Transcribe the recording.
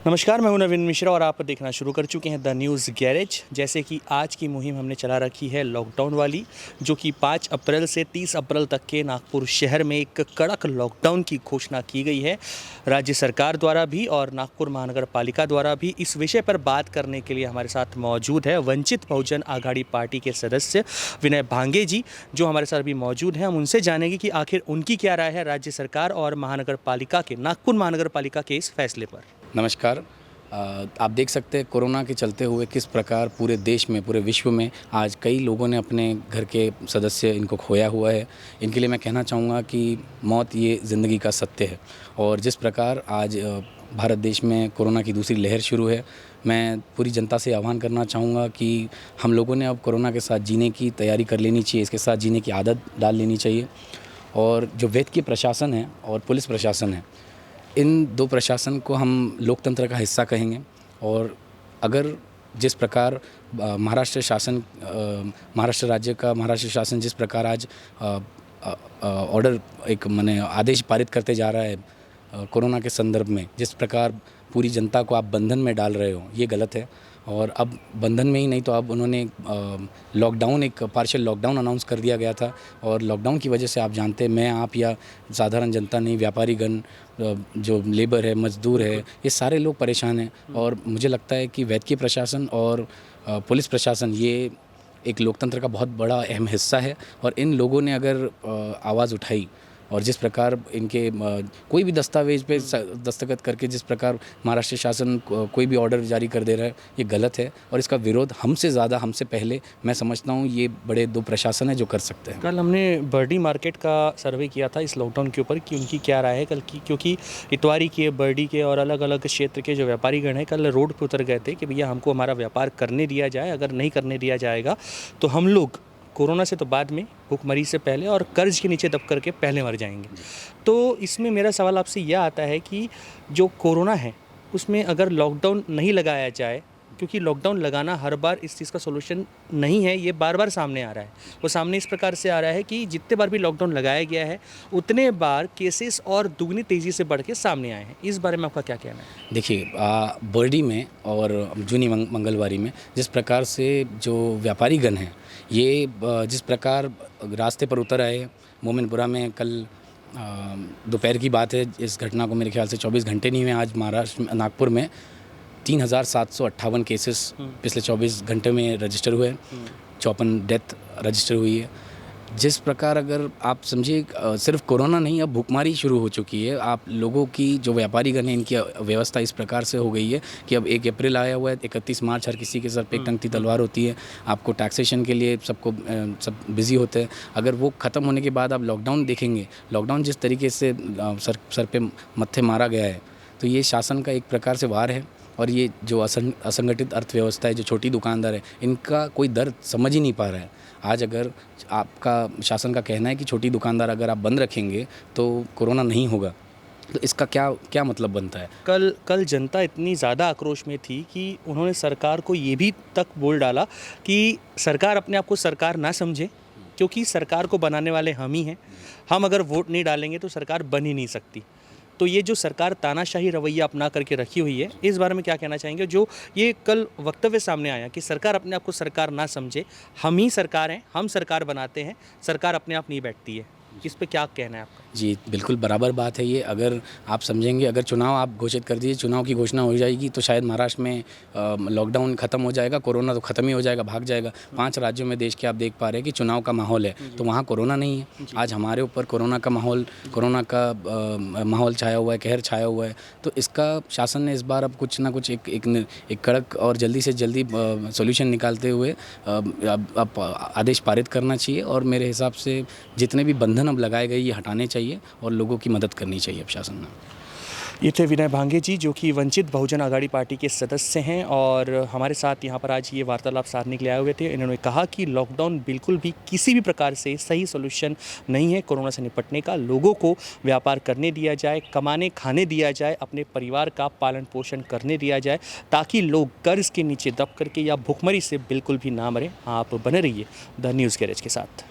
नमस्कार, मैं हूं नवीन मिश्रा और आप देखना शुरू कर चुके हैं द न्यूज़ गैरेज। जैसे कि आज की मुहिम हमने चला रखी है लॉकडाउन वाली, जो कि 5 अप्रैल से 30 अप्रैल तक के नागपुर शहर में एक कड़क लॉकडाउन की घोषणा की गई है राज्य सरकार द्वारा भी और नागपुर महानगर पालिका द्वारा भी। इस विषय पर बात करने के लिए हमारे साथ मौजूद है वंचित बहुजन आघाड़ी पार्टी के सदस्य विनय भांगे जी, जो हमारे साथ भी मौजूद हैं। हम उनसे जानेंगे कि आखिर उनकी क्या राय है राज्य सरकार और महानगर पालिका के, नागपुर महानगर पालिका के इस फैसले पर। नमस्कार। आप देख सकते हैं कोरोना के चलते हुए किस प्रकार पूरे देश में, पूरे विश्व में आज कई लोगों ने अपने घर के सदस्य इनको खोया हुआ है। इनके लिए मैं कहना चाहूँगा कि मौत ये ज़िंदगी का सत्य है। और जिस प्रकार आज भारत देश में कोरोना की दूसरी लहर शुरू है, मैं पूरी जनता से आह्वान करना चाहूँगा कि हम लोगों ने अब कोरोना के साथ जीने की तैयारी कर लेनी चाहिए, इसके साथ जीने की आदत डाल लेनी चाहिए। और जो वैद्य प्रशासन है और पुलिस प्रशासन है, इन दो प्रशासन को हम लोकतंत्र का हिस्सा कहेंगे। और अगर जिस प्रकार महाराष्ट्र राज्य का महाराष्ट्र शासन जिस प्रकार आज ऑर्डर एक माने आदेश पारित करते जा रहा है कोरोना के संदर्भ में, जिस प्रकार पूरी जनता को आप बंधन में डाल रहे हो, ये गलत है। और अब बंधन में ही नहीं तो अब उन्होंने लॉकडाउन, एक पार्शियल लॉकडाउन अनाउंस कर दिया गया था। और लॉकडाउन की वजह से आप जानते हैं, मैं आप या साधारण जनता नहीं, व्यापारीगण, जो लेबर है, मजदूर है, ये सारे लोग परेशान हैं। और मुझे लगता है कि वैद्य प्रशासन और पुलिस प्रशासन ये एक लोकतंत्र का बहुत बड़ा अहम हिस्सा है। और इन लोगों ने अगर आवाज़ उठाई और जिस प्रकार इनके कोई भी दस्तावेज पे दस्तखत करके जिस प्रकार महाराष्ट्र शासन कोई भी ऑर्डर जारी कर दे रहा है, ये गलत है। और इसका विरोध हमसे ज़्यादा, हमसे पहले मैं समझता हूँ ये बड़े दो प्रशासन है जो कर सकते हैं। कल हमने बर्डी मार्केट का सर्वे किया था इस लॉकडाउन के ऊपर कि उनकी क्या राय है कल की, क्योंकि इतवारी के, बर्डी के और अलग अलग क्षेत्र के जो व्यापारीगण हैं कल रोड पर उतर गए थे कि भैया हमको हमारा व्यापार करने दिया जाए, अगर नहीं करने दिया जाएगा तो हम लोग कोरोना से तो बाद में, भूखमरी से पहले और कर्ज के नीचे दब करके पहले मर जाएंगे। तो इसमें मेरा सवाल आपसे यह आता है कि जो कोरोना है उसमें अगर लॉकडाउन नहीं लगाया जाए, क्योंकि लॉकडाउन लगाना हर बार इस चीज़ का सोल्यूशन नहीं है, ये बार बार सामने आ रहा है। वो सामने इस प्रकार से आ रहा है कि जितने बार भी लॉकडाउन लगाया गया है उतने बार केसेस और दुगनी तेज़ी से बढ़ के सामने आए हैं। इस बारे में आपका क्या कहना है? देखिए, बर्डी में और जूनी मंगलवारी में जिस प्रकार से जो व्यापारीगण हैं, ये जिस प्रकार रास्ते पर उतर आए, मोमिनपुरा में कल दोपहर की बात है, इस घटना को मेरे ख्याल से 24 घंटे नहीं हुए, आज महाराष्ट्र नागपुर में 3758 केसेस पिछले 24 घंटे में रजिस्टर हुए, 54 डेथ रजिस्टर हुई है। जिस प्रकार अगर आप समझिए, सिर्फ कोरोना नहीं, अब भूखमरी शुरू हो चुकी है। आप लोगों की जो व्यापारीगण हैं, इनकी व्यवस्था इस प्रकार से हो गई है कि अब 1 अप्रैल आया हुआ है, 31 मार्च हर किसी के सर पे एक टंगती तलवार होती है। आपको टैक्सेशन के लिए सबको सब बिज़ी होते हैं। अगर वो ख़त्म होने के बाद आप लॉकडाउन देखेंगे, लॉकडाउन जिस तरीके से सर पे मत्थे मारा गया है, तो ये शासन का एक प्रकार से वार है। और ये जो असंगठित अर्थव्यवस्था है, जो छोटी दुकानदार है, इनका कोई दर्द समझ ही नहीं पा रहा है। आज अगर आपका शासन का कहना है कि छोटी दुकानदार अगर आप बंद रखेंगे तो कोरोना नहीं होगा, तो इसका क्या मतलब बनता है? कल जनता इतनी ज़्यादा आक्रोश में थी कि उन्होंने सरकार को ये भी तक बोल डाला कि सरकार अपने आप को सरकार ना समझे, क्योंकि सरकार को बनाने वाले हम ही हैं। हम अगर वोट नहीं डालेंगे तो सरकार बन ही नहीं सकती। तो ये जो सरकार तानाशाही रवैया अपना करके रखी हुई है, इस बारे में क्या कहना चाहेंगे? जो ये कल वक्तव्य सामने आया कि सरकार अपने आप को सरकार ना समझे, हम ही सरकार हैं, हम सरकार बनाते हैं, सरकार अपने आप नहीं बैठती है। इस पे क्या कहना है आपका? जी, बिल्कुल बराबर बात है ये। अगर आप समझेंगे, अगर चुनाव आप घोषित कर दीजिए, चुनाव की घोषणा हो जाएगी तो शायद महाराष्ट्र में लॉकडाउन ख़त्म हो जाएगा, कोरोना तो ख़त्म ही हो जाएगा, भाग जाएगा। 5 राज्यों में देश के आप देख पा रहे हैं कि चुनाव का माहौल है, तो वहाँ कोरोना नहीं है। आज हमारे ऊपर कोरोना का माहौल छाया हुआ है, कहर छाया हुआ है। तो इसका शासन ने इस बार अब कुछ ना कुछ एक कड़क और जल्दी से जल्दी सॉल्यूशन निकालते हुए अब आदेश पारित करना चाहिए। और मेरे हिसाब से जितने भी बंधन अब लगाए गए, ये हटाने चाहिए और लोगों की मदद करनी चाहिए अब शासन ने। ये थे विनय भांगे जी, जो कि वंचित बहुजन आघाड़ी पार्टी के सदस्य हैं और हमारे साथ यहाँ पर आज ये वार्तालाप साधने के लिए आए हुए थे। इन्होंने कहा कि लॉकडाउन बिल्कुल भी किसी भी प्रकार से सही सॉल्यूशन नहीं है कोरोना से निपटने का। लोगों को व्यापार करने दिया जाए, कमाने खाने दिया जाए, अपने परिवार का पालन पोषण करने दिया जाए, ताकि लोग कर्ज के नीचे दब करके या भुखमरी से बिल्कुल भी ना मरें। आप बने रहिए द न्यूज़ गैरेज के साथ।